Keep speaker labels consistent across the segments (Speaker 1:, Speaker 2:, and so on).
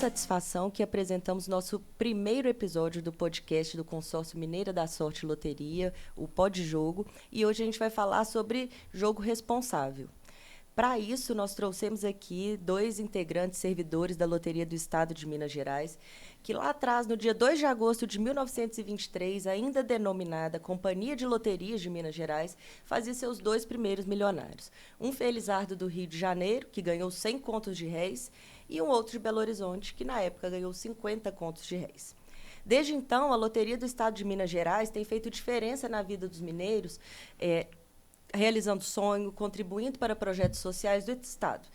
Speaker 1: satisfação que apresentamos nosso primeiro episódio do podcast do Consórcio Mineira da Sorte Loteria, o Pod Jogo, e hoje a gente vai falar sobre jogo responsável. Para isso, nós trouxemos aqui 2 integrantes servidores da Loteria do Estado de Minas Gerais, que lá atrás, no dia 2 de agosto de 1923, ainda denominada Companhia de Loterias de Minas Gerais, fazia seus 2 primeiros milionários. Um felizardo do Rio de Janeiro, que ganhou 100 contos de réis, e um outro de Belo Horizonte, que na época ganhou 50 contos de réis. Desde então, a Loteria do Estado de Minas Gerais tem feito diferença na vida dos mineiros, realizando sonho, contribuindo para projetos sociais do Estado.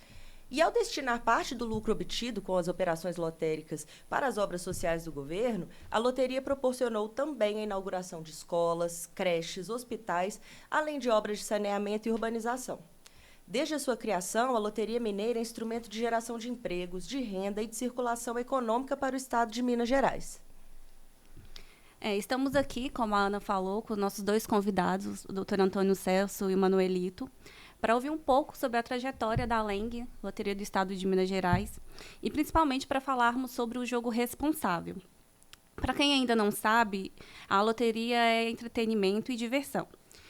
Speaker 1: E ao destinar parte do lucro obtido com as operações lotéricas para as obras sociais do governo, a loteria proporcionou também a inauguração de escolas, creches, hospitais, além de obras de saneamento e urbanização. Desde a sua criação, a Loteria Mineira é instrumento de geração de empregos, de renda e de circulação econômica para o Estado de Minas Gerais.
Speaker 2: Estamos aqui, como a Ana falou, com nossos 2 convidados, o Dr. Antônio Celso e o Manuelito, para ouvir um pouco sobre a trajetória da LENG, Loteria do Estado de Minas Gerais, e principalmente para falarmos sobre o jogo responsável. Para quem ainda não sabe, a loteria é entretenimento e diversão.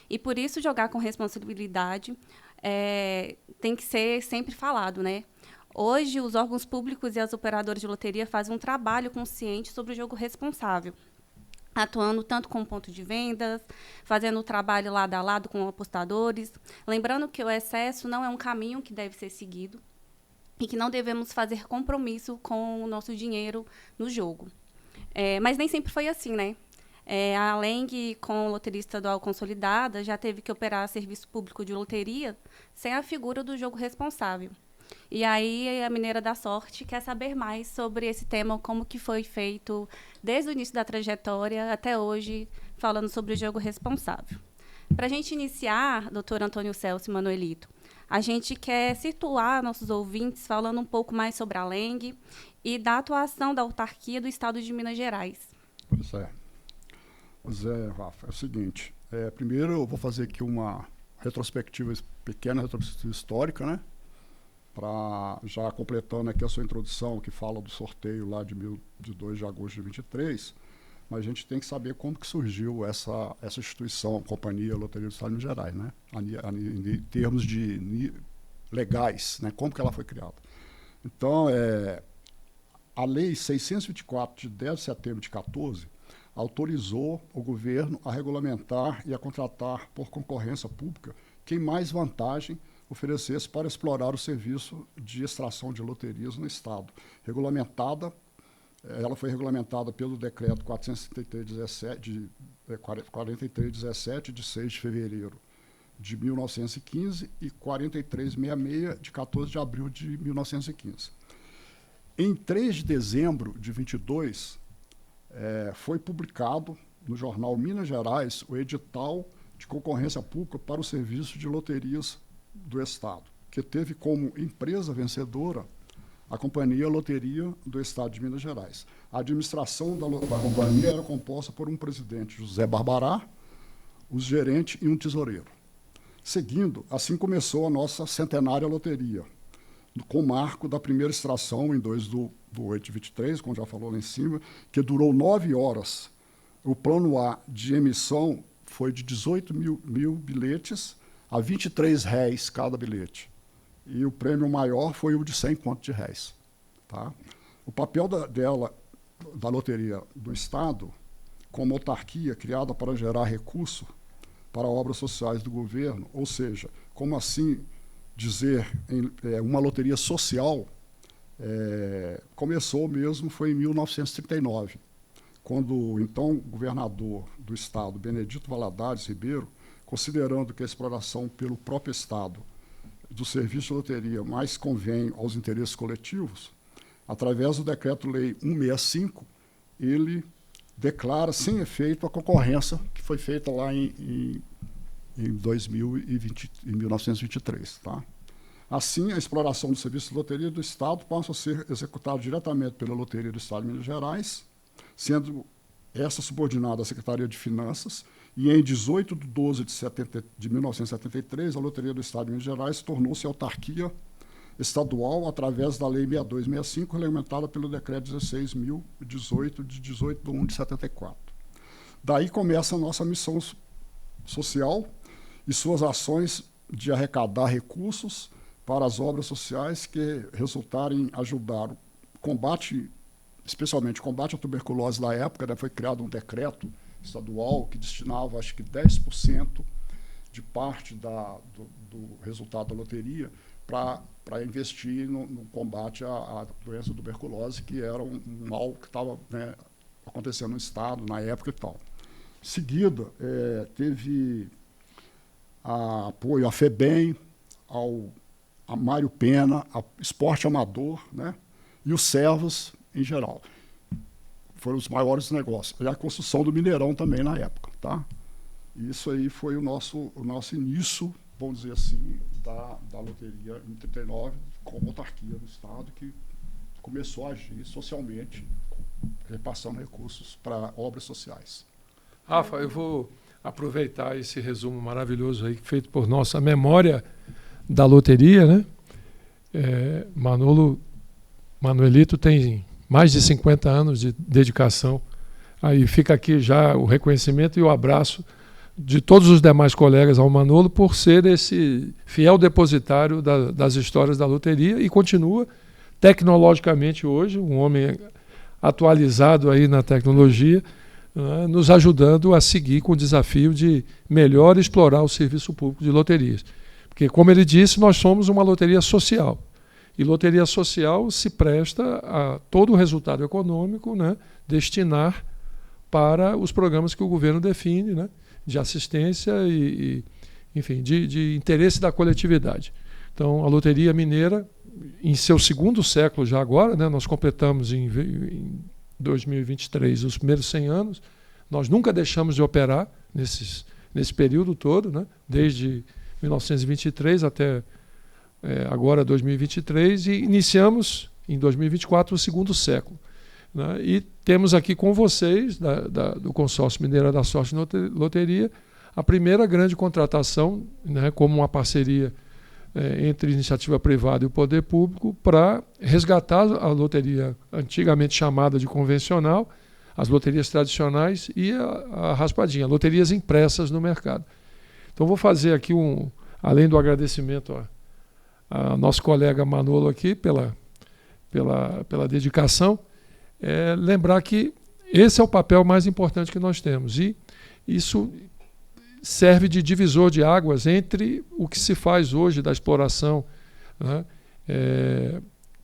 Speaker 2: E por isso jogar com responsabilidade tem que ser sempre falado, né? Hoje, os órgãos públicos e as operadoras de loteria fazem um trabalho consciente sobre o jogo responsável, atuando tanto como ponto de vendas, fazendo o trabalho lado a lado com apostadores. Lembrando que o excesso não é um caminho que deve ser seguido e que não devemos fazer compromisso com o nosso dinheiro no jogo. Mas nem sempre foi assim, né? A LENG, com loteria estadual consolidada, já teve que operar serviço público de loteria sem a figura do jogo responsável. E aí a Mineira da Sorte quer saber mais sobre esse tema, como que foi feito desde o início da trajetória até hoje, falando sobre o jogo responsável. Para a gente iniciar, doutor Antônio Celso e Manuelito, a gente quer situar nossos ouvintes falando um pouco mais sobre a LENG e da atuação da autarquia do Estado de Minas Gerais.
Speaker 3: Pois é, Rafa, é o seguinte, primeiro eu vou fazer aqui uma pequena retrospectiva histórica, né? Já completando aqui a sua introdução, que fala do sorteio lá de 2 de agosto de 23, mas a gente tem que saber como que surgiu essa instituição, Companhia Loteria do Estado de Minas Gerais, né? Em termos legais, né? Como que ela foi criada. Então, a Lei 624, de 10 de setembro de 14, autorizou o governo a regulamentar e a contratar por concorrência pública quem mais vantagem oferecesse para explorar o serviço de extração de loterias no Estado. Ela foi regulamentada pelo decreto 4317, de 6 de fevereiro de 1915, e 4366, de 14 de abril de 1915. Em 3 de dezembro de 22, foi publicado no jornal Minas Gerais o edital de concorrência pública para o serviço de loterias do Estado, que teve como empresa vencedora a Companhia Loteria do Estado de Minas Gerais. A administração da companhia era composta por um presidente, José Barbará, os gerentes e um tesoureiro. Seguindo, assim começou a nossa centenária loteria, com o marco da primeira extração em 2 de 8 de 23, como já falou lá em cima, que durou 9 horas. O plano A de emissão foi de 18 mil bilhetes a R$23 cada bilhete. E o prêmio maior foi o de 100 contos de réis. Tá? O papel da Loteria do Estado, como autarquia criada para gerar recurso para obras sociais do governo, ou seja, como assim dizer, uma loteria social, começou mesmo, foi em 1939, quando o então governador do Estado, Benedito Valadares Ribeiro, considerando que a exploração pelo próprio Estado do serviço de loteria mais convém aos interesses coletivos, através do Decreto-Lei 165, ele declara sem efeito a concorrência que foi feita lá em 1923. Tá? Assim, a exploração do serviço de loteria do Estado passa a ser executada diretamente pela Loteria do Estado de Minas Gerais, sendo essa subordinada à Secretaria de Finanças, e em 18 de 12 de 1973, a Loteria do Estado de Minas Gerais tornou-se autarquia estadual através da Lei 6265, regulamentada pelo Decreto 16.018, de 18/1/74. Daí começa a nossa missão social e suas ações de arrecadar recursos para as obras sociais que resultaram em ajudar o combate, especialmente o combate à tuberculose na época, né, foi criado um decreto estadual que destinava, acho que 10% de parte do resultado da loteria para investir no combate à doença da tuberculose, que era um mal que estava, né, acontecendo no Estado na época e tal. Em seguida, teve apoio à FEBEM, a Mário Pena, a Esporte Amador, né, e os servos em geral. Foram os maiores negócios. E a construção do Mineirão também na época. Tá? Isso aí foi o nosso início, vamos dizer assim, da loteria em 39, como autarquia do Estado, que começou a agir socialmente, repassando recursos para obras sociais.
Speaker 4: Rafa, eu vou aproveitar esse resumo maravilhoso aí feito por nossa memória da loteria, né? Manuelito tem mais de 50 anos de dedicação. Aí fica aqui já o reconhecimento e o abraço de todos os demais colegas ao Manolo por ser esse fiel depositário das histórias da loteria e continua tecnologicamente hoje, um homem atualizado aí na tecnologia, né, nos ajudando a seguir com o desafio de melhor explorar o serviço público de loterias. Porque, como ele disse, nós somos uma loteria social. E loteria social se presta a todo o resultado econômico, né, destinar para os programas que o governo define, né, de assistência enfim, de interesse da coletividade. Então, a Loteria Mineira, em seu segundo século já agora, né, nós completamos em 2023 os primeiros 100 anos, nós nunca deixamos de operar nesse período todo, né, desde 1923 até agora 2023, e iniciamos em 2024 o segundo século. Né, e temos aqui com vocês, do Consórcio Mineira da Sorte Loteria, a primeira grande contratação, né, como uma parceria entre iniciativa privada e o poder público, para resgatar a loteria antigamente chamada de convencional, as loterias tradicionais e a raspadinha, loterias impressas no mercado. Então vou fazer aqui, além do agradecimento a nosso colega Manolo aqui pela dedicação, lembrar que esse é o papel mais importante que nós temos, e isso serve de divisor de águas entre o que se faz hoje da exploração, né,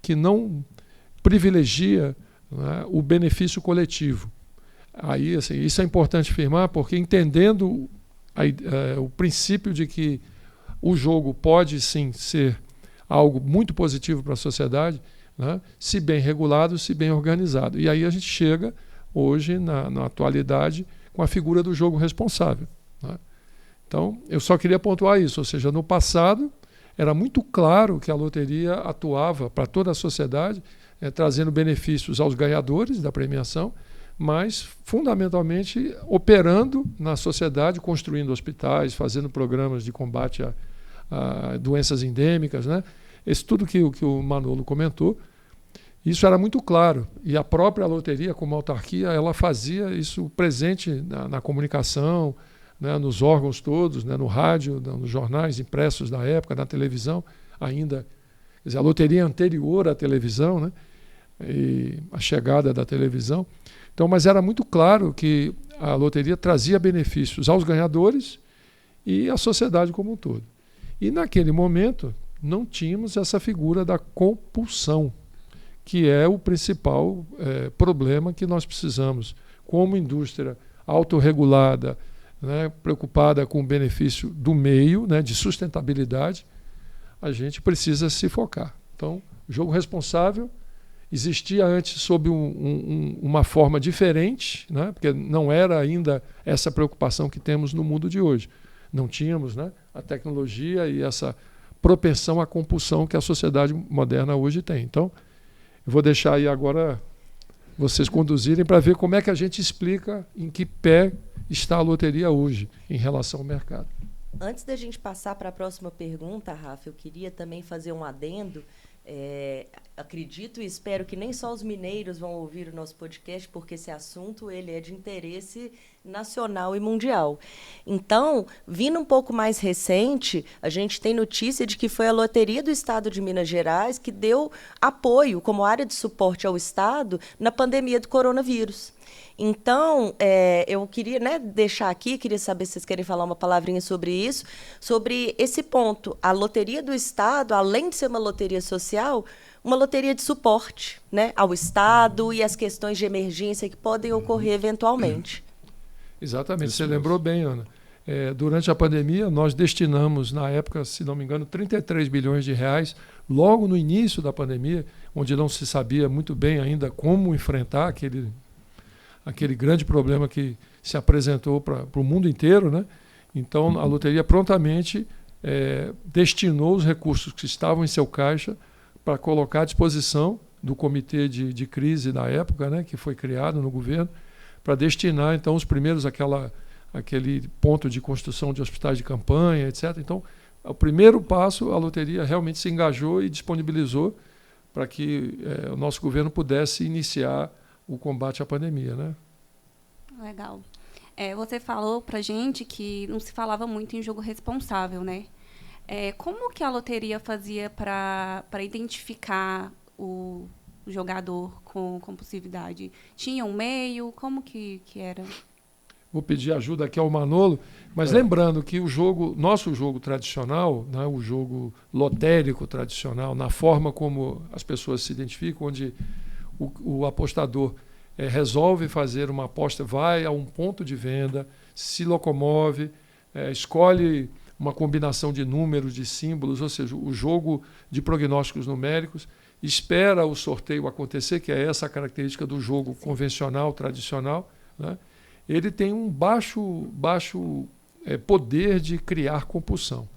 Speaker 4: que não privilegia, né, o benefício coletivo. Aí, assim, isso é importante afirmar, porque entendendo o princípio de que o jogo pode sim ser algo muito positivo para a sociedade, né, se bem regulado, se bem organizado. E aí a gente chega hoje, na atualidade, com a figura do jogo responsável. Né? Então, eu só queria pontuar isso, ou seja, no passado era muito claro que a loteria atuava para toda a sociedade, trazendo benefícios aos ganhadores da premiação, mas fundamentalmente operando na sociedade, construindo hospitais, fazendo programas de combate a doenças endêmicas, né? Isso tudo que o Manolo comentou, isso era muito claro, e a própria loteria, como autarquia, ela fazia isso presente na comunicação, né, nos órgãos todos, né, no rádio, nos jornais impressos da época, na televisão, ainda, quer dizer, a loteria anterior à televisão, né, e a chegada da televisão. Então, mas era muito claro que a loteria trazia benefícios aos ganhadores e à sociedade como um todo. E naquele momento não tínhamos essa figura da compulsão, que é o principal problema que nós precisamos, como indústria autorregulada, né, preocupada com o benefício do meio, né, de sustentabilidade, a gente precisa se focar. Então, o jogo responsável existia antes sob uma forma diferente, né, porque não era ainda essa preocupação que temos no mundo de hoje. Não tínhamos, né, a tecnologia e essa propensão à compulsão que a sociedade moderna hoje tem. Então, eu vou deixar aí agora vocês conduzirem para ver como é que a gente explica em que pé está a loteria hoje em relação ao mercado.
Speaker 1: Antes da gente passar para a próxima pergunta, Rafa, eu queria também fazer um adendo Acredito e espero que nem só os mineiros vão ouvir o nosso podcast, porque esse assunto ele é de interesse nacional e mundial. Então, vindo um pouco mais recente, a gente tem notícia de que foi a Loteria do Estado de Minas Gerais que deu apoio como área de suporte ao Estado na pandemia do coronavírus. Então, eu queria deixar aqui, queria saber se vocês querem falar uma palavrinha sobre isso, sobre esse ponto. A Loteria do Estado, além de ser uma loteria social, uma loteria de suporte, né, ao Estado e às questões de emergência que podem ocorrer eventualmente.
Speaker 4: Exatamente, você lembrou bem, Ana. Durante a pandemia, nós destinamos, na época, se não me engano, 33 bilhões de reais, logo no início da pandemia, onde não se sabia muito bem ainda como enfrentar aquele grande problema que se apresentou para o mundo inteiro, né? Então, a loteria prontamente destinou os recursos que estavam em seu caixa para colocar à disposição do comitê de crise da época, né, que foi criado no governo, para destinar, então, os primeiros aquele ponto de construção de hospitais de campanha, etc. Então, o primeiro passo, a loteria realmente se engajou e disponibilizou para que o nosso governo pudesse iniciar o combate à pandemia, né?
Speaker 2: Legal. Você falou para a gente que não se falava muito em jogo responsável, né? Como que a loteria fazia para identificar o jogador com compulsividade? Tinha um meio? Como que era?
Speaker 4: Vou pedir ajuda aqui ao Manolo, mas lembrando que nosso jogo tradicional, né, o jogo lotérico tradicional, na forma como as pessoas se identificam, onde o apostador resolve fazer uma aposta, vai a um ponto de venda, se locomove, escolhe uma combinação de números, de símbolos, ou seja, o jogo de prognósticos numéricos, espera o sorteio acontecer, que é essa a característica do jogo convencional, tradicional, né? Ele tem um baixo poder de criar compulsão.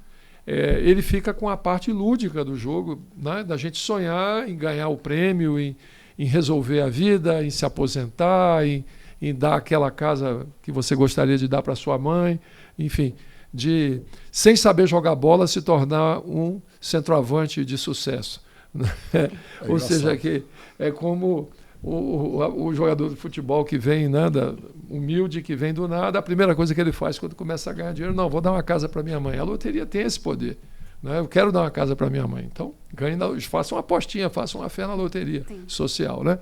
Speaker 4: Ele fica com a parte lúdica do jogo, né? Da gente sonhar em ganhar o prêmio, em resolver a vida, em se aposentar, em dar aquela casa que você gostaria de dar para sua mãe, enfim, sem saber jogar bola, se tornar um centroavante de sucesso. Ou seja, que é como o jogador de futebol que vem, né, humilde, que vem do nada, a primeira coisa que ele faz quando começa a ganhar dinheiro, vou dar uma casa para minha mãe. A loteria tem esse poder. Né? Eu quero dar uma casa para minha mãe. Então, faça uma apostinha, faça uma fé na loteria social. Né?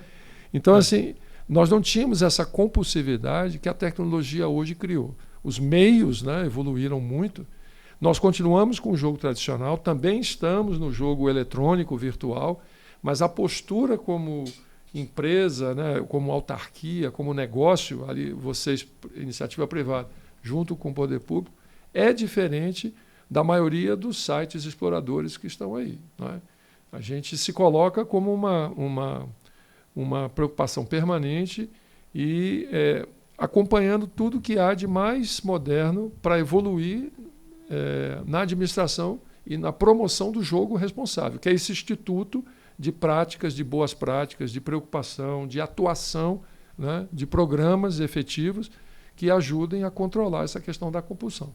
Speaker 4: Então, assim, nós não tínhamos essa compulsividade que a tecnologia hoje criou. Os meios, né, evoluíram muito. Nós continuamos com o jogo tradicional, também estamos no jogo eletrônico, virtual, mas a postura como empresa, né, como autarquia, como negócio, ali vocês, iniciativa privada, junto com o poder público, é diferente da maioria dos sites exploradores que estão aí. Né? A gente se coloca como uma preocupação permanente e acompanhando tudo que há de mais moderno para evoluir na administração e na promoção do jogo responsável, que é esse instituto de práticas, de boas práticas, de preocupação, de atuação, né, de programas efetivos que ajudem a controlar essa questão da compulsão.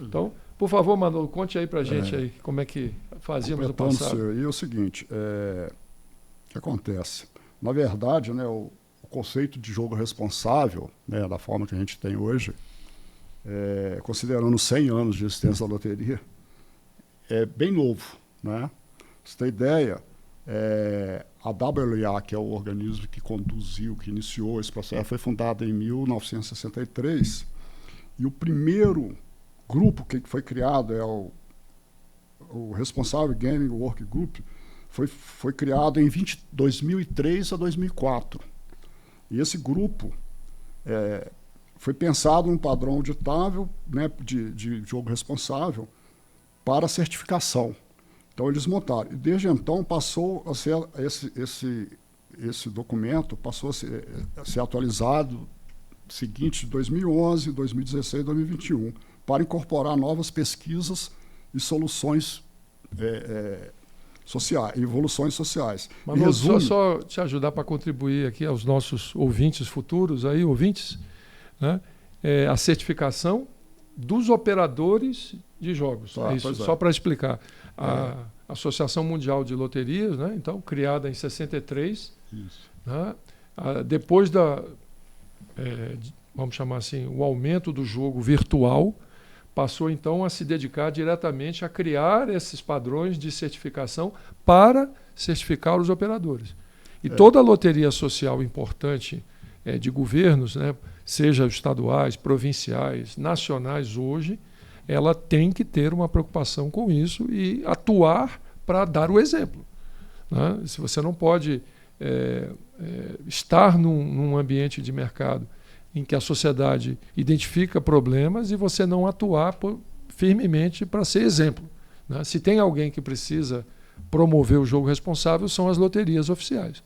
Speaker 4: Então, por favor, Manolo, conte aí para a gente aí como é que fazíamos no passado.
Speaker 3: E é o seguinte, o que acontece? Na verdade, né, o conceito de jogo responsável, né, da forma que a gente tem hoje, considerando 100 anos de existência da loteria, é bem novo. Né? Pra você ter ideia, a WA, que é o organismo que conduziu, que iniciou esse processo, foi fundada em 1963, e o primeiro grupo que foi criado o Responsible Gaming Work Group, foi criado em 2003 a 2004. E esse grupo foi pensado num padrão auditável, né, de jogo responsável para certificação. Então, eles montaram. E desde então, passou a ser esse documento passou a ser atualizado seguinte, 2011, 2016, 2021, para incorporar novas pesquisas e soluções sociais, evoluções sociais.
Speaker 4: Mas só te ajudar para contribuir aqui aos nossos ouvintes futuros, né? A certificação dos operadores de jogos. Só para explicar. Associação Mundial de Loterias, né? Então, criada em 63.
Speaker 3: Isso.
Speaker 4: Né? Depois vamos chamar assim, o aumento do jogo virtual, passou então a se dedicar diretamente a criar esses padrões de certificação para certificar os operadores. E toda a loteria social importante de governos, né, seja estaduais, provinciais, nacionais hoje, ela tem que ter uma preocupação com isso e atuar para dar o exemplo. Né? Se você não pode estar num ambiente de mercado em que a sociedade identifica problemas e você não atuar firmemente para ser exemplo. Né? Se tem alguém que precisa promover o jogo responsável, são as loterias oficiais,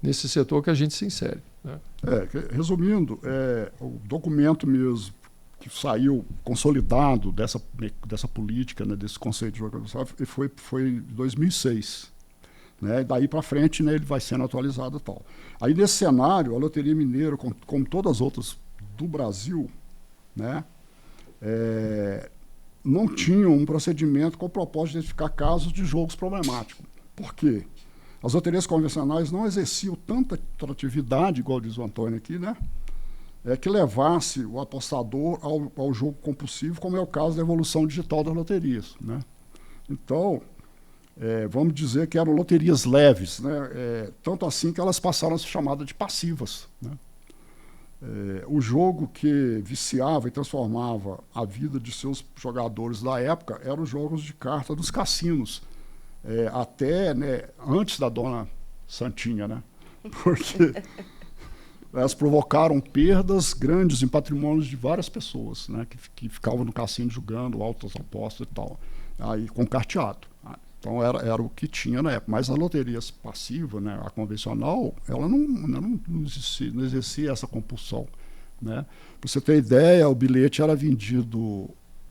Speaker 4: nesse setor que a gente se insere. Né?
Speaker 3: Resumindo, o documento mesmo que saiu consolidado dessa política, né, desse conceito de jogo responsável, foi em 2006. Né? Daí para frente, né, ele vai sendo atualizado e tal. Aí nesse cenário, a Loteria Mineira, como todas as outras do Brasil, né, não tinham um procedimento com o propósito de identificar casos de jogos problemáticos. Por quê? As loterias convencionais não exerciam tanta atratividade, igual diz o Antônio aqui, né, que levasse o apostador ao jogo compulsivo, como é o caso da evolução digital das loterias. Né? Então, vamos dizer que eram loterias leves, né? Tanto assim que elas passaram a ser chamadas de passivas. Né? O jogo que viciava e transformava a vida de seus jogadores da época eram os jogos de carta dos cassinos, até, né, antes da Dona Santinha, né? Porque elas provocaram perdas grandes em patrimônios de várias pessoas, né, que ficavam no cassino jogando altas apostas e tal, aí com carteado. Então era o que tinha na época. Mas a loteria passiva, né, a convencional, ela não exercia essa compulsão. Né? Para você ter ideia, o bilhete era vendido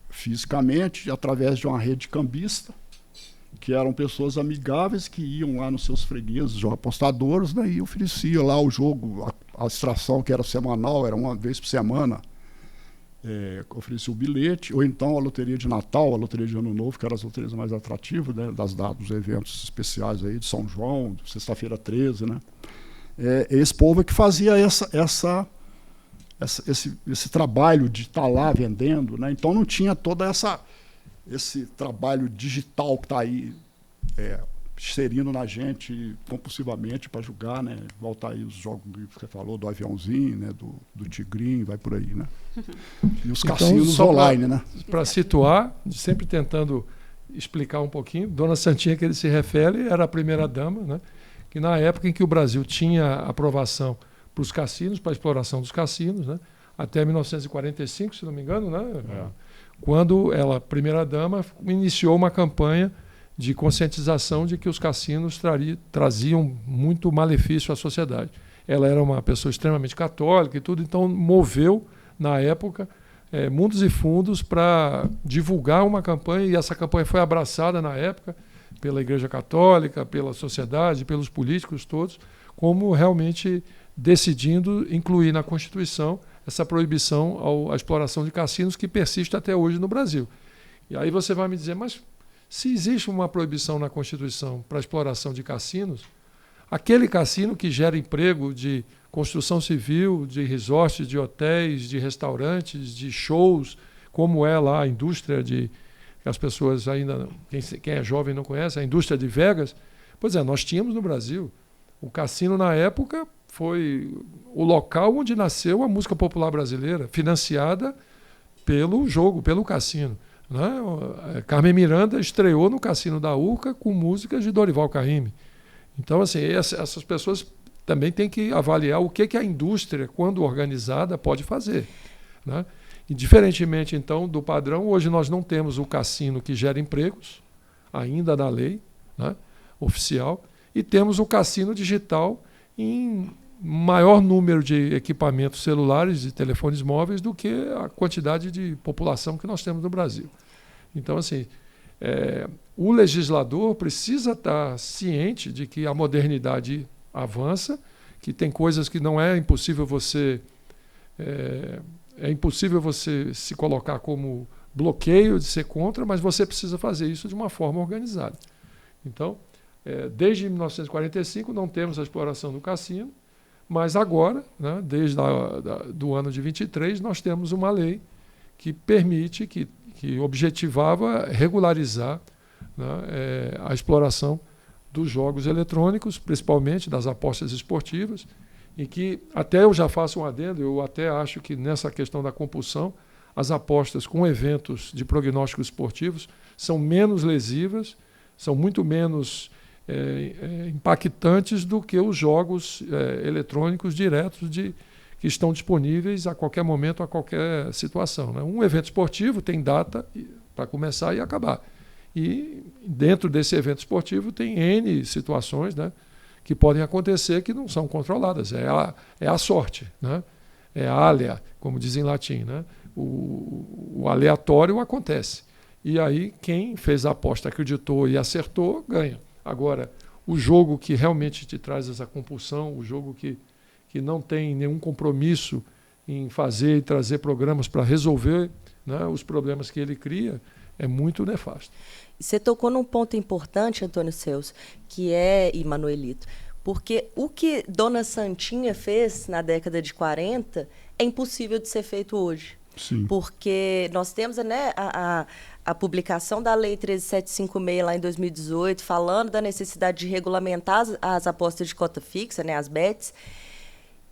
Speaker 3: fisicamente através de uma rede cambista, que eram pessoas amigáveis que iam lá nos seus fregueses, os apostadores, né, e oferecia lá o jogo, a extração que era semanal, era uma vez por semana. Oferecia o bilhete, ou então a loteria de Natal, a loteria de Ano Novo, que eram as loterias mais atrativas, né, das datas dos eventos especiais aí, de São João, de Sexta-feira 13, né? Esse povo é que fazia esse trabalho de estar lá vendendo, né? Então não tinha toda esse trabalho digital que está aí inserindo na gente compulsivamente para jogar, né? Voltar aí os jogos que você falou, do aviãozinho, né? do tigrinho, vai por aí, né? E os cassinos online, né?
Speaker 4: Para situar, sempre tentando explicar um pouquinho, Dona Santinha, que ele se refere, era a primeira-dama, né? Que na época em que o Brasil tinha aprovação para os cassinos, para a exploração dos cassinos, né? Até 1945, se não me engano, né? Quando ela, primeira-dama, iniciou uma campanha de conscientização de que os cassinos traziam muito malefício à sociedade. Ela era uma pessoa extremamente católica e tudo, então moveu, na época, mundos e fundos para divulgar uma campanha, e essa campanha foi abraçada na época pela Igreja Católica, pela sociedade, pelos políticos todos, como realmente decidindo incluir na Constituição essa proibição à exploração de cassinos que persiste até hoje no Brasil. E aí você vai me dizer, mas se existe uma proibição na Constituição para a exploração de cassinos, aquele cassino que gera emprego de construção civil, de resorts, de hotéis, de restaurantes, de shows, como é lá a indústria que as pessoas ainda, quem é jovem não conhece, a indústria de Vegas, pois nós tínhamos no Brasil. O cassino, na época, foi o local onde nasceu a música popular brasileira, financiada pelo jogo, pelo cassino. Né? Carmen Miranda estreou no Cassino da Urca com músicas de Dorival Caymmi. Então, assim, essas pessoas também têm que avaliar o que a indústria, quando organizada, pode fazer. Né? E, diferentemente, então, do padrão, hoje nós não temos o cassino que gera empregos, ainda na lei, né, oficial, e temos o cassino digital em maior número de equipamentos celulares e telefones móveis do que a quantidade de população que nós temos no Brasil. Então, assim, o legislador precisa estar ciente de que a modernidade avança, que tem coisas que não é impossível você se colocar como bloqueio de ser contra, mas você precisa fazer isso de uma forma organizada. Então, desde 1945 não temos a exploração do cassino, mas agora, né, desde do ano de 23, nós temos uma lei que permite, que objetivava regularizar, né, a exploração dos jogos eletrônicos, principalmente das apostas esportivas, e que até eu já faço um adendo, eu até acho que nessa questão da compulsão, as apostas com eventos de prognósticos esportivos são menos lesivas, são muito menos impactantes do que os jogos eletrônicos diretos que estão disponíveis a qualquer momento, a qualquer situação, né? Um evento esportivo tem data para começar e acabar. E dentro desse evento esportivo tem N situações, né, que podem acontecer que não são controladas. É a sorte, né? É a alea, como diz em latim, né? O aleatório acontece. E aí quem fez a aposta, acreditou e acertou, ganha. Agora, o jogo que realmente te traz essa compulsão, o jogo que não tem nenhum compromisso em fazer e trazer programas para resolver, né, os problemas que ele cria, é muito nefasto.
Speaker 1: Você tocou num ponto importante, Antônio Celso, e Manuelito, porque o que Dona Santinha fez na década de 40 é impossível de ser feito hoje.
Speaker 3: Sim.
Speaker 1: Porque nós temos, né, a publicação da Lei 13.756 lá em 2018, falando da necessidade de regulamentar as apostas de cota fixa, né, as bets.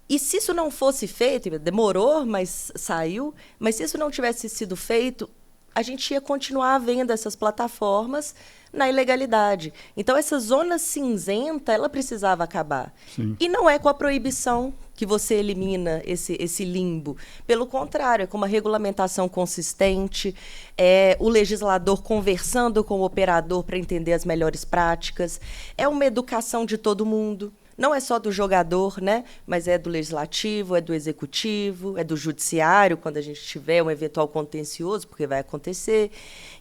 Speaker 1: E se isso não fosse feito, demorou, mas saiu, mas se isso não tivesse sido feito, a gente ia continuar vendo essas plataformas na ilegalidade. Então, essa zona cinzenta, ela precisava acabar.
Speaker 3: Sim.
Speaker 1: E não é com a proibição que você elimina esse limbo. Pelo contrário, é com uma regulamentação consistente, é o legislador conversando com o operador para entender as melhores práticas, é uma educação de todo mundo. Não é só do jogador, né? Mas é do legislativo, é do executivo, é do judiciário, quando a gente tiver um eventual contencioso, porque vai acontecer.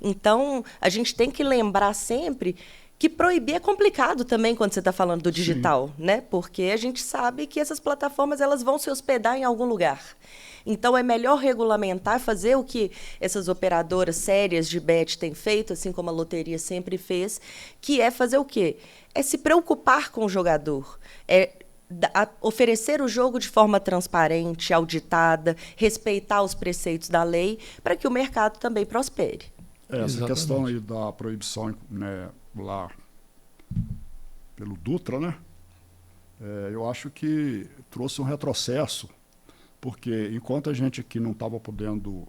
Speaker 1: Então, a gente tem que lembrar sempre que proibir é complicado também quando você está falando do digital, né? Porque a gente sabe que essas plataformas elas vão se hospedar em algum lugar. Então, é melhor regulamentar, fazer o que essas operadoras sérias de bet têm feito, assim como a loteria sempre fez, que é fazer o quê? É se preocupar com o jogador, oferecer o jogo de forma transparente, auditada, respeitar os preceitos da lei, para que o mercado também prospere.
Speaker 3: Essa
Speaker 4: Exatamente.
Speaker 3: questão aí da proibição, né, lá pelo Dutra, né? Eu acho que trouxe um retrocesso, porque enquanto a gente aqui não estava podendo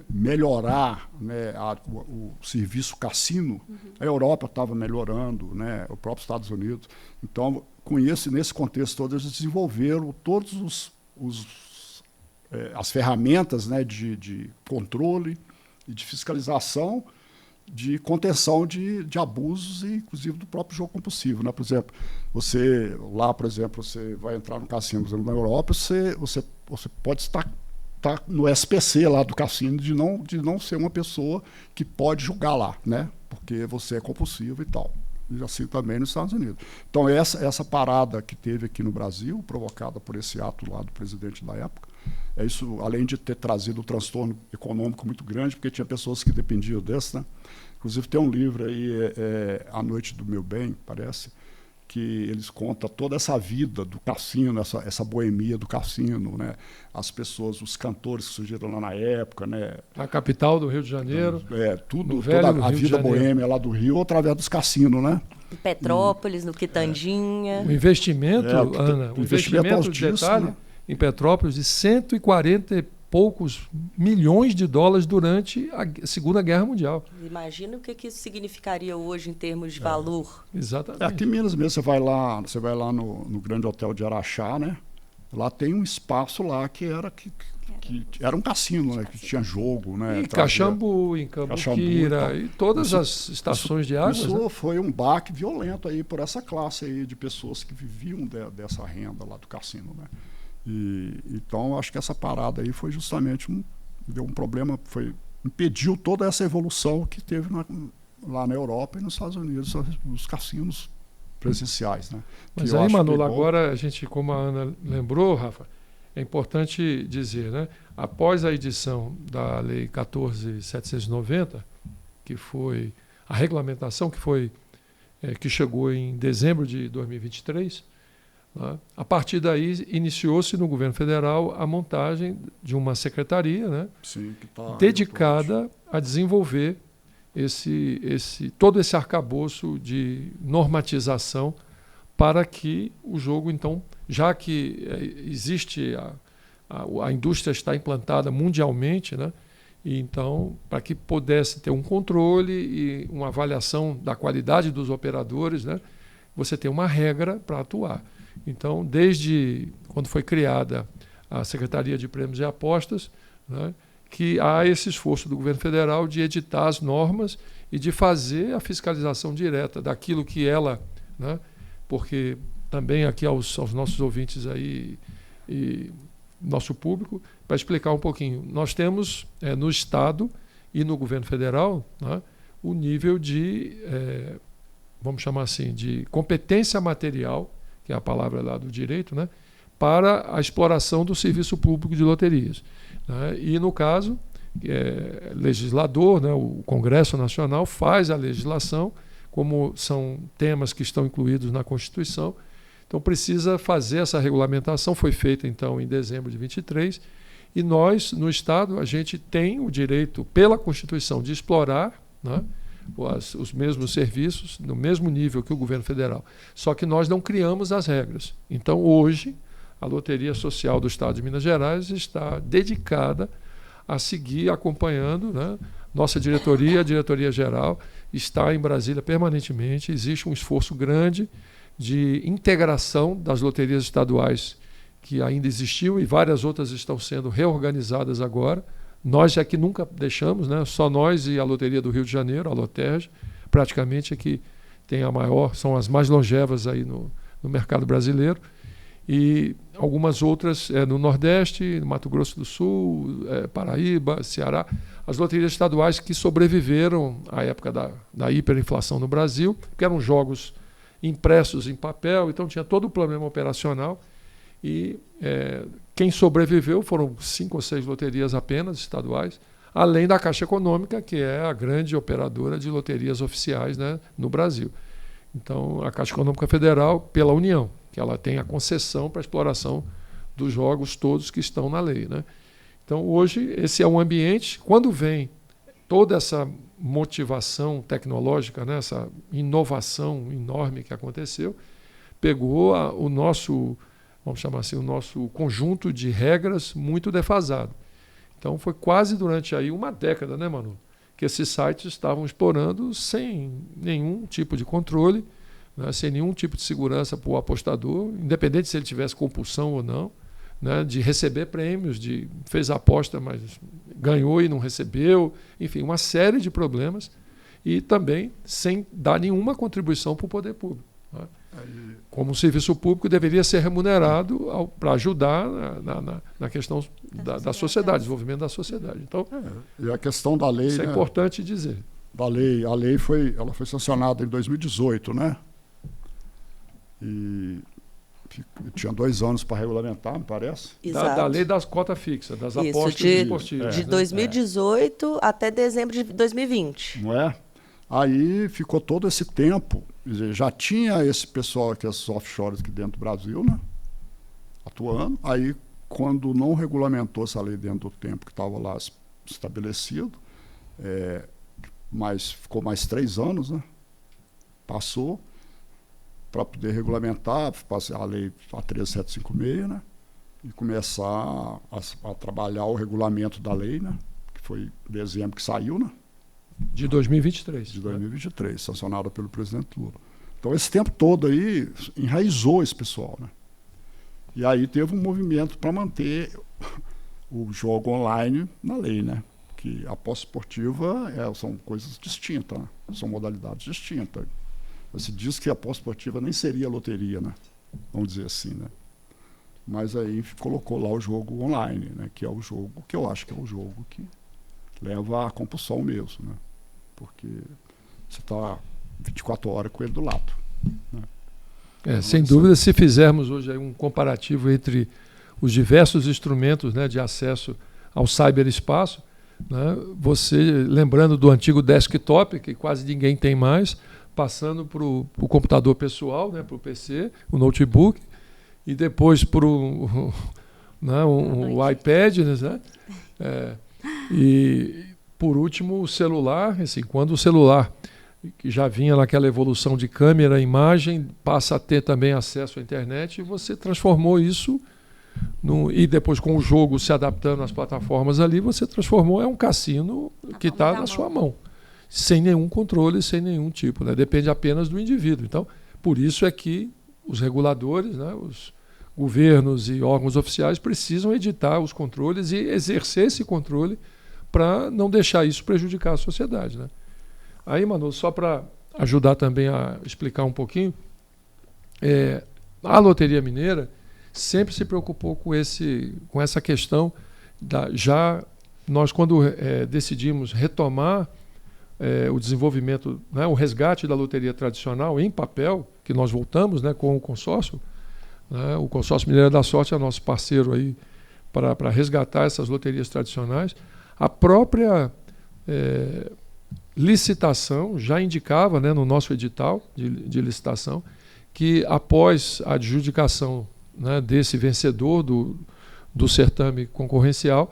Speaker 3: melhorar, né, o serviço cassino, a Europa estava melhorando, né, o próprio Estados Unidos. Então, com isso, nesse contexto todo, eles desenvolveram todos as ferramentas, né, de controle e de fiscalização, de contenção de abusos, e inclusive do próprio jogo compulsivo, né? Por exemplo, você vai entrar no cassino, por exemplo, na Europa, você pode estar no SPC lá do cassino de não ser uma pessoa que pode jogar lá, né? Porque você é compulsivo e tal. E assim também nos Estados Unidos. Então, essa parada que teve aqui no Brasil, provocada por esse ato lá do presidente da época, isso, além de ter trazido um transtorno econômico muito grande, porque tinha pessoas que dependiam desse, né? Inclusive tem um livro aí, A Noite do Meu Bem, parece, que eles contam toda essa vida do cassino, essa boemia do cassino, né? As pessoas, os cantores que surgiram lá na época, né?
Speaker 4: A capital do Rio de Janeiro.
Speaker 3: Toda a vida boêmia lá do Rio, através dos cassinos, né?
Speaker 1: Em Petrópolis, no Quitandinha.
Speaker 4: O investimento, Ana, o investimento de detalhe, né? Em Petrópolis, de 140 e poucos milhões de dólares durante a Segunda Guerra Mundial.
Speaker 1: Imagina o que isso significaria hoje em termos de valor.
Speaker 4: Exatamente.
Speaker 3: Aqui em Minas mesmo, você vai lá no Grande Hotel de Araxá, né? Lá tem um espaço lá que era um cassino, né? Que tinha jogo, né?
Speaker 4: Em Caxambu, em Cambuquira, e todas as estações de água.
Speaker 3: Isso,
Speaker 4: né?
Speaker 3: foi um baque violento aí por essa classe aí de pessoas que viviam dessa renda lá do cassino, né? Então, acho que essa parada aí foi justamente deu um problema, impediu toda essa evolução que teve lá na Europa e nos Estados Unidos, os cassinos presenciais, né?
Speaker 4: Mas aí, Manolo, agora a gente, como a Ana lembrou, Rafa, é importante dizer, né? Após a edição da Lei 14.790, que foi a regulamentação que chegou em dezembro de 2023, né? A partir daí iniciou-se no governo federal a montagem de uma secretaria, né?
Speaker 3: Sim, que tá
Speaker 4: dedicada a desenvolver todo esse arcabouço de normatização para que o jogo, então, já que existe a indústria está implantada mundialmente, né? E então, para que pudesse ter um controle e uma avaliação da qualidade dos operadores, né? Você tem uma regra para atuar. Então, desde quando foi criada a Secretaria de Prêmios e Apostas, né? Que há esse esforço do governo federal de editar as normas e de fazer a fiscalização direta daquilo que ela, né? Porque também aqui aos nossos ouvintes aí e nosso público, para explicar um pouquinho, nós temos no Estado e no governo federal, né, o nível de, vamos chamar assim, de competência material, que é a palavra lá do direito, né, para a exploração do serviço público de loterias. Né, e no caso, legislador, né, o Congresso Nacional faz a legislação, como são temas que estão incluídos na Constituição. Então precisa fazer essa regulamentação, foi feita então em dezembro de 23, e nós, no Estado, a gente tem o direito, pela Constituição, de explorar, né, os mesmos serviços, no mesmo nível que o governo federal. Só que nós não criamos as regras. Então hoje, a Loteria Social do Estado de Minas Gerais está dedicada a seguir acompanhando, né, nossa diretoria, a diretoria geral, está em Brasília permanentemente, existe um esforço grande de integração das loterias estaduais que ainda existiam e várias outras estão sendo reorganizadas agora. Nós é que nunca deixamos, né? Só nós e a Loteria do Rio de Janeiro, a Lotérgia, praticamente é que tem a maior, são as mais longevas aí no mercado brasileiro. E algumas outras no Nordeste, no Mato Grosso do Sul, Paraíba, Ceará. As loterias estaduais que sobreviveram à época da hiperinflação no Brasil, que eram jogos impressos em papel, então tinha todo o problema operacional e quem sobreviveu foram 5 ou 6 loterias apenas estaduais, além da Caixa Econômica, que é a grande operadora de loterias oficiais, né, no Brasil. Então, a Caixa Econômica Federal, pela União, que ela tem a concessão para a exploração dos jogos todos que estão na lei, né? Então, hoje, esse é um ambiente, quando vem toda essa motivação tecnológica, né, essa inovação enorme que aconteceu, pegou o nosso, vamos chamar assim, o nosso conjunto de regras muito defasado. Então foi quase durante aí uma década, né, Manu, que esses sites estavam explorando sem nenhum tipo de controle, né, sem nenhum tipo de segurança para o apostador, independente se ele tivesse compulsão ou não, né, de receber prêmios, fez a aposta, mas ganhou e não recebeu, enfim, uma série de problemas e também sem dar nenhuma contribuição para o poder público. Né? Como um serviço público deveria ser remunerado para ajudar na questão da sociedade, desenvolvimento da sociedade. Então,
Speaker 3: e a questão da lei,
Speaker 4: isso é
Speaker 3: né,
Speaker 4: importante dizer.
Speaker 3: A lei foi sancionada em 2018, né? E tinha 2 anos para regulamentar, me parece.
Speaker 4: Da lei das cotas fixas, das
Speaker 1: Isso,
Speaker 4: apostas esportivas.
Speaker 1: De 2018 até dezembro de 2020.
Speaker 3: Não é? Aí ficou todo esse tempo, quer dizer, já tinha esse pessoal aqui, esses offshores aqui dentro do Brasil, né, atuando. Aí, quando não regulamentou essa lei dentro do tempo que estava lá estabelecido, mas ficou mais 3 anos, né, passou para poder regulamentar, a lei a 13756, né, e começar a trabalhar o regulamento da lei, né, que foi em dezembro que saiu, né,
Speaker 4: de 2023.
Speaker 3: De 2023, sancionada pelo presidente Lula. Então, esse tempo todo aí, enraizou esse pessoal, né? E aí teve um movimento para manter o jogo online na lei, né? Que a aposta esportiva são coisas distintas, né? São modalidades distintas. Se diz que a aposta esportiva nem seria loteria, né? Vamos dizer assim, né? Mas aí colocou lá o jogo online, né? Que é o jogo que eu acho que é o jogo que leva à compulsão mesmo, né? Porque você está 24 horas com ele do lado. Né?
Speaker 4: Sem dúvida, se fizermos hoje aí um comparativo entre os diversos instrumentos, né, de acesso ao cyberespaço, né, você, lembrando do antigo desktop, que quase ninguém tem mais, passando para o computador pessoal, né, para o PC, o notebook, e depois para o iPad, né? E, por último, o celular. Assim, quando o celular, que já vinha naquela evolução de câmera, imagem, passa a ter também acesso à internet, e você transformou isso, e depois com o jogo se adaptando às plataformas ali, você transformou, é um cassino que está na sua mão, sem nenhum controle, sem nenhum tipo, né? Depende apenas do indivíduo. Então, por isso é que os reguladores, né, os governos e órgãos oficiais precisam editar os controles e exercer esse controle para não deixar isso prejudicar a sociedade, né? Aí, Manu, só para ajudar também a explicar um pouquinho, a Loteria Mineira sempre se preocupou com essa questão nós, quando decidimos retomar o desenvolvimento, né, o resgate da loteria tradicional em papel, que nós voltamos, né, com o consórcio, né, o Consórcio Mineira da Sorte é nosso parceiro aí para resgatar essas loterias tradicionais. A própria licitação já indicava, né, no nosso edital de licitação, que após a adjudicação, né, desse vencedor do certame concorrencial,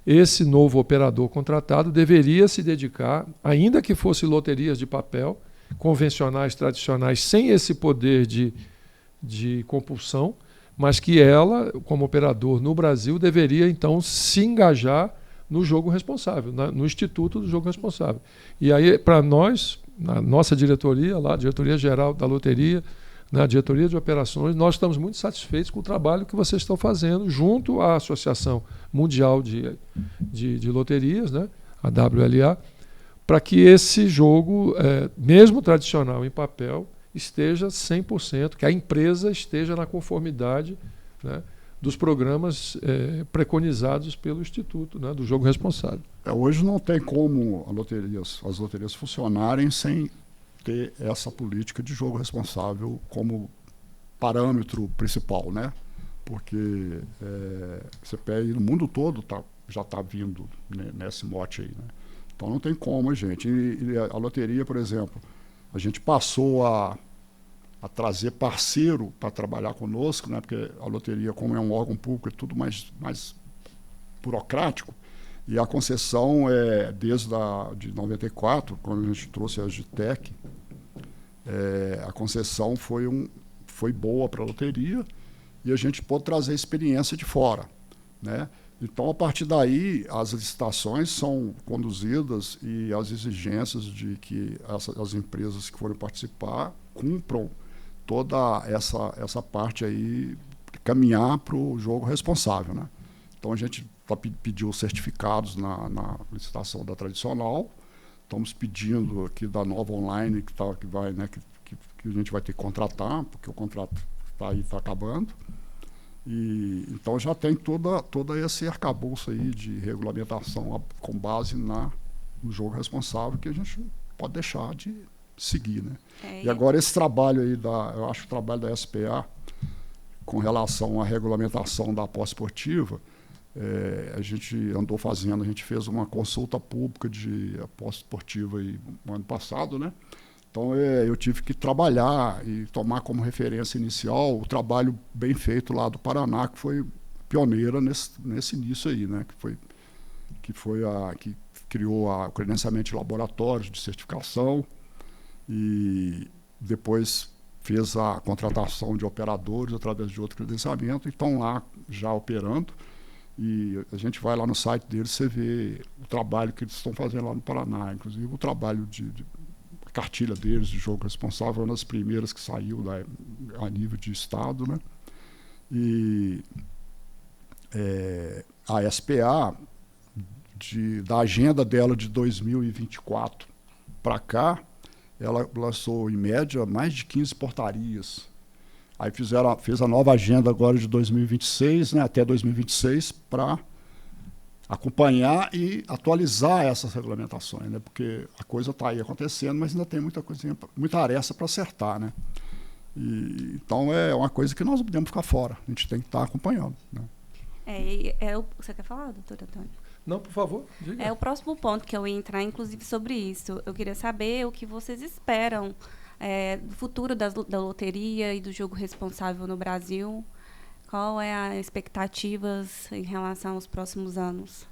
Speaker 4: esse novo operador contratado deveria se dedicar, ainda que fosse loterias de papel, convencionais, tradicionais, sem esse poder de compulsão, mas que ela, como operador no Brasil, deveria então se engajar no jogo responsável, no Instituto do Jogo Responsável. E aí, para nós, na nossa diretoria, lá, a Diretoria Geral da Loteria, na Diretoria de Operações, nós estamos muito satisfeitos com o trabalho que vocês estão fazendo junto à Associação Mundial de Loterias, né, a WLA, para que esse jogo, mesmo tradicional em papel, esteja 100%, que a empresa esteja na conformidade, né, dos programas preconizados pelo Instituto, né, do Jogo Responsável.
Speaker 3: Hoje não tem como as loterias funcionarem sem ter essa política de jogo responsável como parâmetro principal, né? Porque você pega no mundo todo já está vindo, né, nesse mote aí, né? Então não tem como, gente. E a loteria, por exemplo, a gente passou a trazer parceiro para trabalhar conosco, né? Porque a loteria, como é um órgão público, é tudo mais burocrático. E a concessão de 94, quando a gente trouxe a Agitec, a concessão foi boa para a loteria e a gente pôde trazer experiência de fora, né? Então, a partir daí, as licitações são conduzidas e as exigências de que as empresas que forem participar cumpram toda essa parte aí, caminhar para o jogo responsável, né? Então, a gente pediu certificados na licitação da tradicional, estamos pedindo aqui da nova online que a gente vai ter que contratar, porque o contrato está acabando. E então já tem todo esse arcabouço aí de regulamentação com base no jogo responsável, que a gente não pode deixar de seguir, né? E agora esse trabalho aí eu acho que o trabalho da SPA com relação à regulamentação da aposta esportiva, a gente andou fazendo, a gente fez uma consulta pública de aposta esportiva aí no ano passado, né? Então eu tive que trabalhar e tomar como referência inicial o trabalho bem feito lá do Paraná, que foi pioneira nesse início aí, né? Que criou o credenciamento de laboratórios de certificação e depois fez a contratação de operadores através de outro credenciamento e estão lá já operando. E a gente vai lá no site deles, você vê o trabalho que eles estão fazendo lá no Paraná, inclusive o trabalho a cartilha deles de jogo responsável, uma das primeiras que saiu a nível de estado, né? E a SPA, da agenda dela de 2024 para cá, ela lançou em média mais de 15 portarias. Aí fez a nova agenda agora de 2026, né, até 2026, para acompanhar e atualizar essas regulamentações, né, porque a coisa está aí acontecendo, mas ainda tem muita aresta para acertar, né? Então é uma coisa que nós não podemos ficar fora, a gente tem que estar acompanhando, né?
Speaker 2: Você quer falar, doutor Antônio?
Speaker 4: Não, por favor, diga.
Speaker 2: É o próximo ponto que eu ia entrar, inclusive, sobre isso. Eu queria saber o que vocês esperam do futuro da loteria e do jogo responsável no Brasil. Qual é as expectativas em relação aos próximos anos?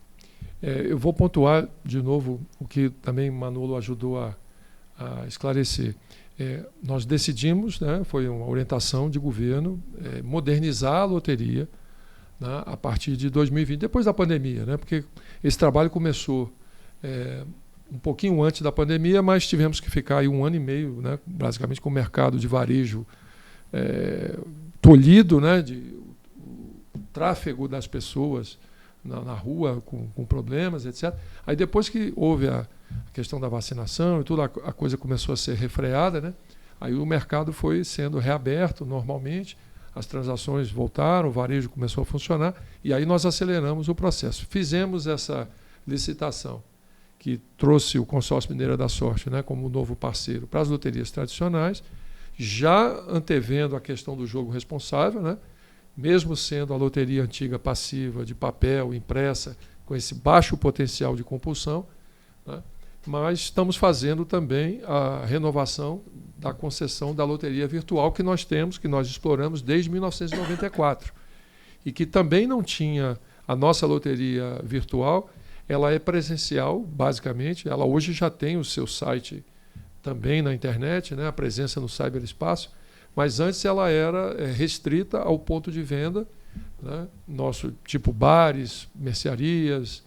Speaker 4: Eu vou pontuar de novo o que também Manolo ajudou a esclarecer. Nós decidimos, né, foi uma orientação de governo, modernizar a loteria, né, a partir de 2020, depois da pandemia, né, porque esse trabalho começou um pouquinho antes da pandemia, mas tivemos que ficar aí 1 ano e meio, né, basicamente com o mercado de varejo tolhido, né, o tráfego das pessoas na rua com problemas, etc. Aí depois que houve a questão da vacinação e tudo, a coisa começou a ser refreada, né? Aí o mercado foi sendo reaberto normalmente, as transações voltaram, o varejo começou a funcionar e aí nós aceleramos o processo. Fizemos essa licitação que trouxe o Consórcio Mineira da Sorte, né, como novo parceiro para as loterias tradicionais, já antevendo a questão do jogo responsável, né? Mesmo sendo a loteria antiga passiva, de papel, impressa, com esse baixo potencial de compulsão, né? Mas estamos fazendo também a renovação da concessão da loteria virtual que nós temos, que nós exploramos desde 1994. E que também não tinha a nossa loteria virtual, ela é presencial, basicamente, ela hoje já tem o seu site também na internet, né? A presença no cyberespaço, mas antes ela era restrita ao ponto de venda, né? Nosso tipo bares, mercearias,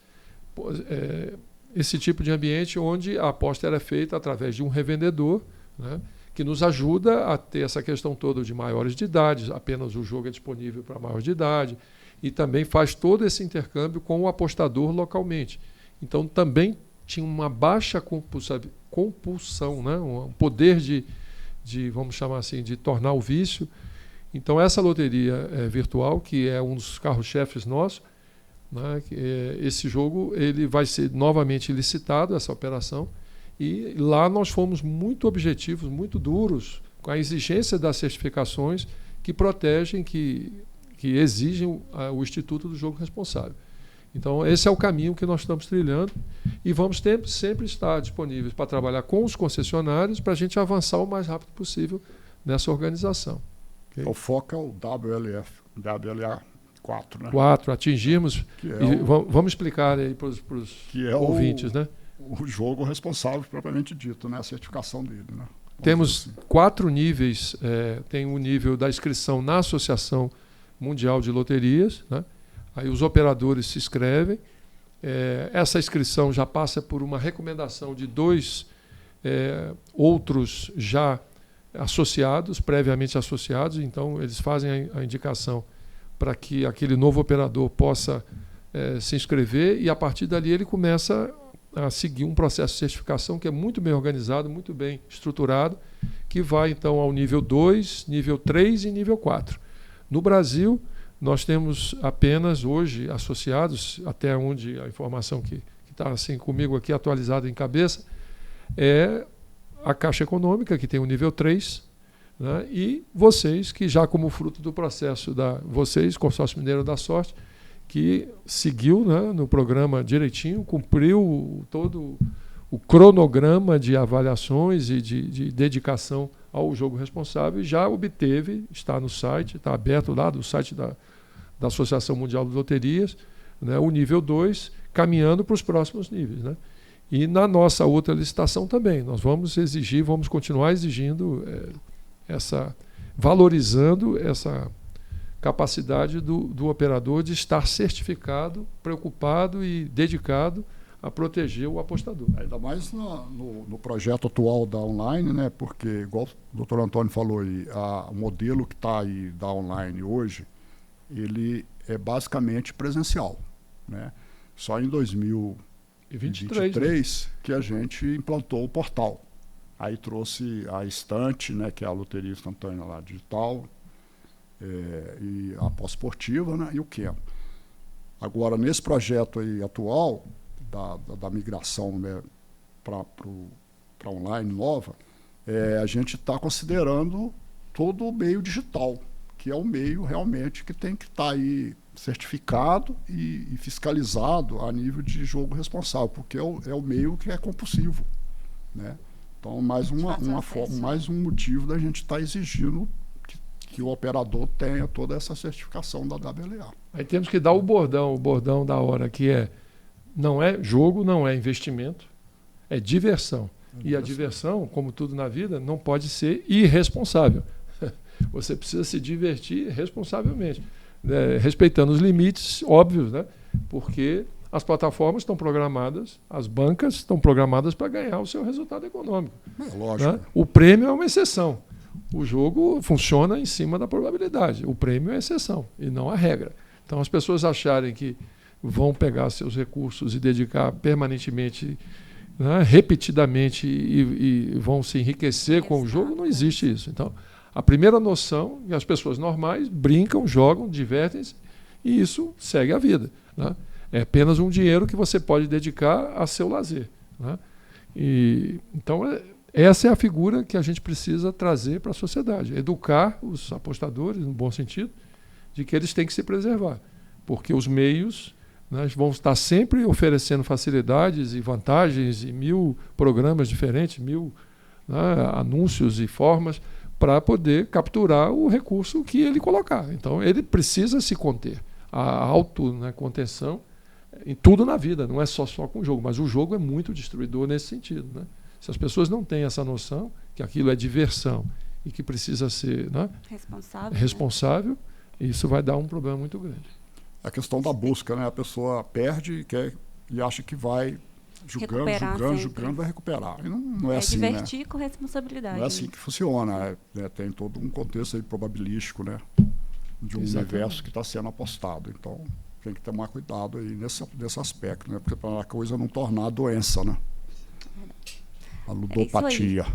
Speaker 4: esse tipo de ambiente onde a aposta era feita através de um revendedor, né? Que nos ajuda a ter essa questão toda de maiores de idade, apenas o jogo é disponível para maiores de idade, e também faz todo esse intercâmbio com o apostador localmente. Então também tinha uma baixa compulsão, né? Um poder de, vamos chamar assim, de tornar o vício. Então essa loteria virtual, que é um dos carros-chefes nossos, né? Esse jogo ele vai ser novamente licitado, essa operação, e lá nós fomos muito objetivos, muito duros, com a exigência das certificações que protegem, que exigem o Instituto do Jogo Responsável. Então esse é o caminho que nós estamos trilhando e vamos sempre estar disponíveis para trabalhar com os concessionários para a gente avançar o mais rápido possível nessa organização. Okay?
Speaker 3: O foco é o WLA 4, né?
Speaker 4: 4, atingirmos. Vamos explicar aí para os ouvintes, né?
Speaker 3: O jogo responsável propriamente dito, né? A certificação dele, né?
Speaker 4: Temos 4 níveis. Tem o nível da inscrição na Associação Mundial de Loterias, né? Aí os operadores se inscrevem. Essa inscrição já passa por uma recomendação de 2 outros já associados, previamente associados. Então, eles fazem a indicação para que aquele novo operador possa se inscrever e, a partir dali, ele começa a seguir um processo de certificação que é muito bem organizado, muito bem estruturado, que vai, então, ao nível 2, nível 3 e nível 4. No Brasil, nós temos apenas hoje associados, até onde a informação que está assim comigo aqui atualizada em cabeça, é a Caixa Econômica, que tem o nível 3, né? E vocês, que já como fruto do processo vocês, Consórcio Mineiro da Sorte, que seguiu, né, no programa direitinho, cumpriu todo o cronograma de avaliações e de dedicação ao jogo responsável, e já obteve, está no site, está aberto lá do site da Associação Mundial de Loterias, né, o nível 2, caminhando para os próximos níveis, né? E na nossa outra licitação também, nós vamos exigir, vamos continuar exigindo, valorizando essa capacidade do operador de estar certificado, preocupado e dedicado a proteger o apostador.
Speaker 3: Ainda mais no projeto atual da online, né? Porque, igual o doutor Antônio falou aí, o modelo que está aí da online hoje, ele é basicamente presencial, né? Só em 2023 que a gente implantou o portal. Aí trouxe a Estante, né, que é a loteria instantânea lá digital, e a pós-esportiva, né, e o QEM. Agora, nesse projeto aí atual, da migração, né, para online nova, a gente está considerando todo o meio digital, que é o meio realmente que tem que estar aí certificado e fiscalizado a nível de jogo responsável, porque é o meio que é compulsivo, né? Então, mais um motivo da gente estar exigindo que o operador tenha toda essa certificação da WLA.
Speaker 4: Aí temos que dar o bordão da hora, que não é jogo, não é investimento, é diversão. E a diversão, como tudo na vida, não pode ser irresponsável. Você precisa se divertir responsavelmente, né? Respeitando os limites óbvios, né? Porque as plataformas estão programadas, as bancas estão programadas para ganhar o seu resultado econômico.
Speaker 3: Lógico.
Speaker 4: Né? O prêmio é uma exceção. O jogo funciona em cima da probabilidade. O prêmio é a exceção e não a regra. Então, as pessoas acharem que vão pegar seus recursos e dedicar permanentemente, né, repetidamente, e vão se enriquecer com o jogo, não existe isso. Então, a primeira noção é que as pessoas normais brincam, jogam, divertem-se, e isso segue a vida, né? É apenas um dinheiro que você pode dedicar a seu lazer, né? Então, essa é a figura que a gente precisa trazer para a sociedade. Educar os apostadores, no bom sentido, de que eles têm que se preservar. Porque os meios, né, vão estar sempre oferecendo facilidades e vantagens e 1000 programas diferentes, 1000, né, anúncios e formas para poder capturar o recurso que ele colocar. Então, ele precisa se conter. A autocontenção em tudo na vida, não é só com o jogo, mas o jogo é muito destruidor nesse sentido, né? Se as pessoas não têm essa noção que aquilo é diversão e que precisa ser, né, responsável, isso vai dar um problema muito grande.
Speaker 3: A questão da busca, né? A pessoa perde e acha que vai jogando, vai recuperar. E não é assim,
Speaker 2: divertir,
Speaker 3: né?
Speaker 2: Com responsabilidade.
Speaker 3: Não é assim que funciona. Tem todo um contexto aí probabilístico, né? De um universo que está sendo apostado. Então, tem que tomar cuidado aí nesse aspecto, né? Porque para a coisa não tornar a doença, né? A ludopatia.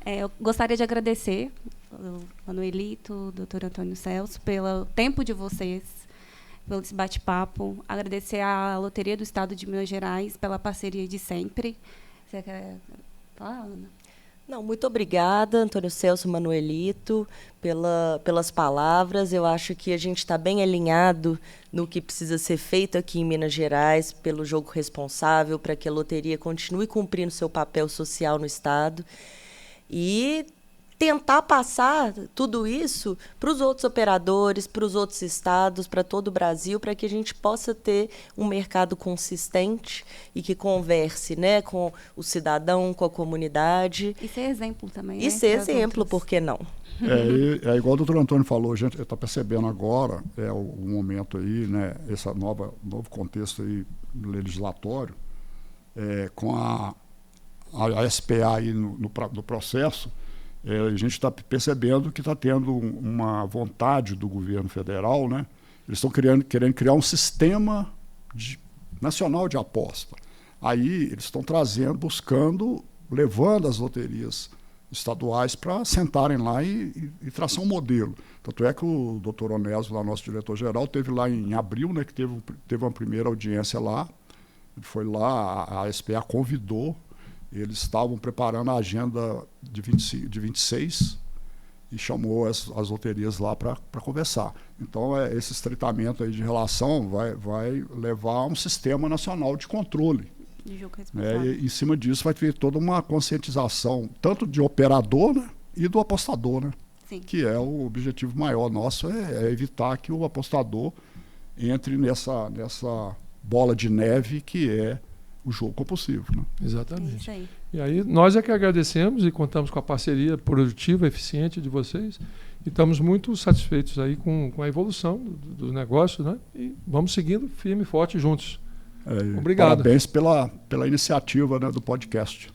Speaker 2: Eu gostaria de agradecer ao Manuelito, o doutor Antônio Celso, pelo tempo de vocês, pelo esse bate-papo. Agradecer à Loteria do Estado de Minas Gerais pela parceria de sempre. Você quer falar, Ana?
Speaker 1: Não, muito obrigada, Antônio Celso, Manuelito, pelas palavras. Eu acho que a gente está bem alinhado no que precisa ser feito aqui em Minas Gerais, pelo jogo responsável, para que a loteria continue cumprindo seu papel social no Estado e tentar passar tudo isso para os outros operadores, para os outros estados, para todo o Brasil, para que a gente possa ter um mercado consistente e que converse, né, com o cidadão, com a comunidade.
Speaker 2: E ser exemplo também.
Speaker 1: E ser exemplo, por que não?
Speaker 3: É igual o doutor Antônio falou, a gente está percebendo agora, o momento aí, né, esse novo contexto aí legislatório, com a SPA aí no processo. A gente está percebendo que está tendo uma vontade do governo federal, né? Eles estão querendo criar um sistema nacional de aposta. Aí eles estão levando as loterias estaduais para sentarem lá e traçar um modelo. Tanto é que o doutor Onésio, lá, nosso diretor-geral, teve lá em abril, né, que teve uma primeira audiência lá. Ele foi lá, a SPA convidou. Eles estavam preparando a agenda de 26 e chamou as loterias lá para conversar. Então, esse estreitamento aí de relação vai levar a um sistema nacional de controle.
Speaker 2: De jogo responsável.
Speaker 3: E, em cima disso, vai ter toda uma conscientização, tanto de operador, né, e do apostador, né?
Speaker 2: Sim.
Speaker 3: Que é o objetivo maior nosso, é evitar que o apostador entre nessa bola de neve que é o jogo compulsivo, né?
Speaker 4: Exatamente.
Speaker 2: É isso aí.
Speaker 4: E aí nós é que agradecemos e contamos com a parceria produtiva, eficiente de vocês e estamos muito satisfeitos aí com a evolução do negócio, né? E vamos seguindo firme e forte juntos. Obrigado.
Speaker 3: Parabéns pela iniciativa, né, do podcast.